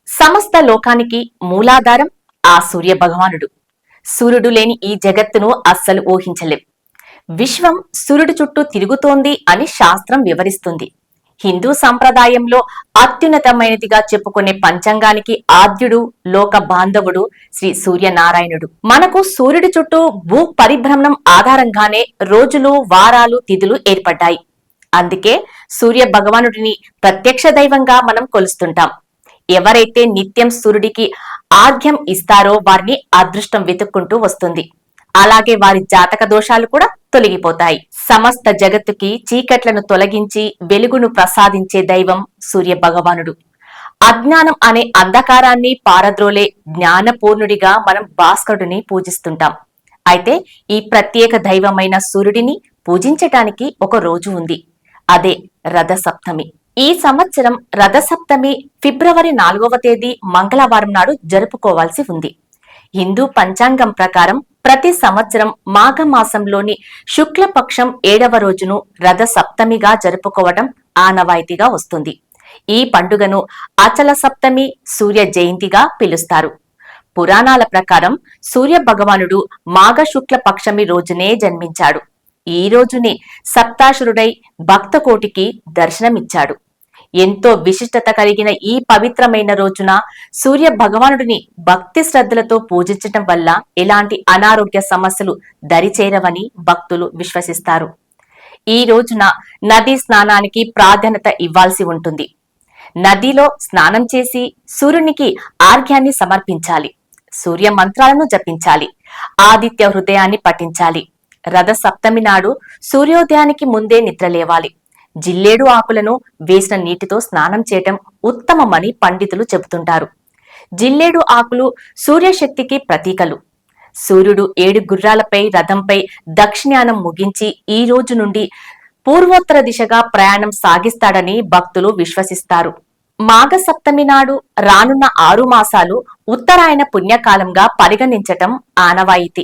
సమస్త లోకానికి మూలాధారం ఆ సూర్య భగవానుడు. సూర్యుడు లేని ఈ జగత్తును అస్సలు ఊహించలేం. విశ్వం సూర్యుడు చుట్టూ తిరుగుతోంది అని శాస్త్రం వివరిస్తుంది. హిందూ సంప్రదాయంలో అత్యున్నతమైనదిగా చెప్పుకునే పంచాంగానికి ఆద్యుడు, లోక బాంధవుడు శ్రీ సూర్యనారాయణుడు. మనకు సూర్యుడి చుట్టూ భూ పరిభ్రమణం ఆధారంగానే రోజులు, వారాలు, తిథులు ఏర్పడ్డాయి. అందుకే సూర్య భగవానుడిని ప్రత్యక్ష దైవంగా మనం కొలుస్తుంటాం. ఎవరైతే నిత్యం సూర్యుడికి ఆర్ఘ్యం ఇస్తారో వారిని అదృష్టం వెతుక్కుంటూ వస్తుంది. అలాగే వారి జాతక దోషాలు కూడా తొలగిపోతాయి. సమస్త జగత్తుకి చీకట్లను తొలగించి వెలుగును ప్రసాదించే దైవం సూర్య భగవానుడు. అజ్ఞానం అనే అంధకారాన్ని పారద్రోలే జ్ఞానపూర్ణుడిగా మనం భాస్కరుడిని పూజిస్తుంటాం. అయితే ఈ ప్రత్యేక దైవమైన సూర్యుడిని పూజించటానికి ఒక రోజు ఉంది. అదే రథసప్తమి. ఈ సంవత్సరం రథసప్తమి ఫిబ్రవరి 4వ తేదీ మంగళవారం నాడు జరుపుకోవాల్సి ఉంది. హిందూ పంచాంగం ప్రకారం ప్రతి సంవత్సరం మాఘమాసంలోని శుక్లపక్షం 7వ రోజును రథ సప్తమిగా జరుపుకోవడం ఆనవాయితీగా వస్తుంది. ఈ పండుగను అచల సప్తమి, సూర్య జయంతిగా పిలుస్తారు. పురాణాల ప్రకారం సూర్య భగవానుడు మాఘ శుక్ల పక్షమి రోజునే జన్మించాడు. ఈ రోజునే సప్తాసురుడై భక్తకోటికి దర్శనమిచ్చాడు. ఎంతో విశిష్టత కలిగిన ఈ పవిత్రమైన రోజున సూర్య భగవానుడిని భక్తి శ్రద్ధలతో పూజించటం వల్ల ఎలాంటి అనారోగ్య సమస్యలు దరిచేరవని భక్తులు విశ్వసిస్తారు. ఈ రోజున నదీ స్నానానికి ప్రాధాన్యత ఇవ్వాల్సి ఉంటుంది. నదిలో స్నానం చేసి సూర్యునికి ఆర్ఘ్యాన్ని సమర్పించాలి. సూర్య మంత్రాలను జపించాలి. ఆదిత్య హృదయాన్ని పఠించాలి. రథ సప్తమి నాడు సూర్యోదయానికి ముందే నిద్రలేవాలి. జిల్లేడు ఆకులను వేసిన నీటితో స్నానం చేయటం ఉత్తమమని పండితులు చెబుతుంటారు. జిల్లేడు ఆకులు సూర్యశక్తికి ప్రతీకలు. సూర్యుడు 7 గుర్రాలపై రథంపై దక్షిణానం ముగించి ఈ రోజు నుండి పూర్వోత్తర దిశగా ప్రయాణం సాగిస్తాడని భక్తులు విశ్వసిస్తారు. మాఘ సప్తమి నాడు రానున్న 6 మాసాలు ఉత్తరాయణ పుణ్యకాలంగా పరిగణించటం ఆనవాయితీ.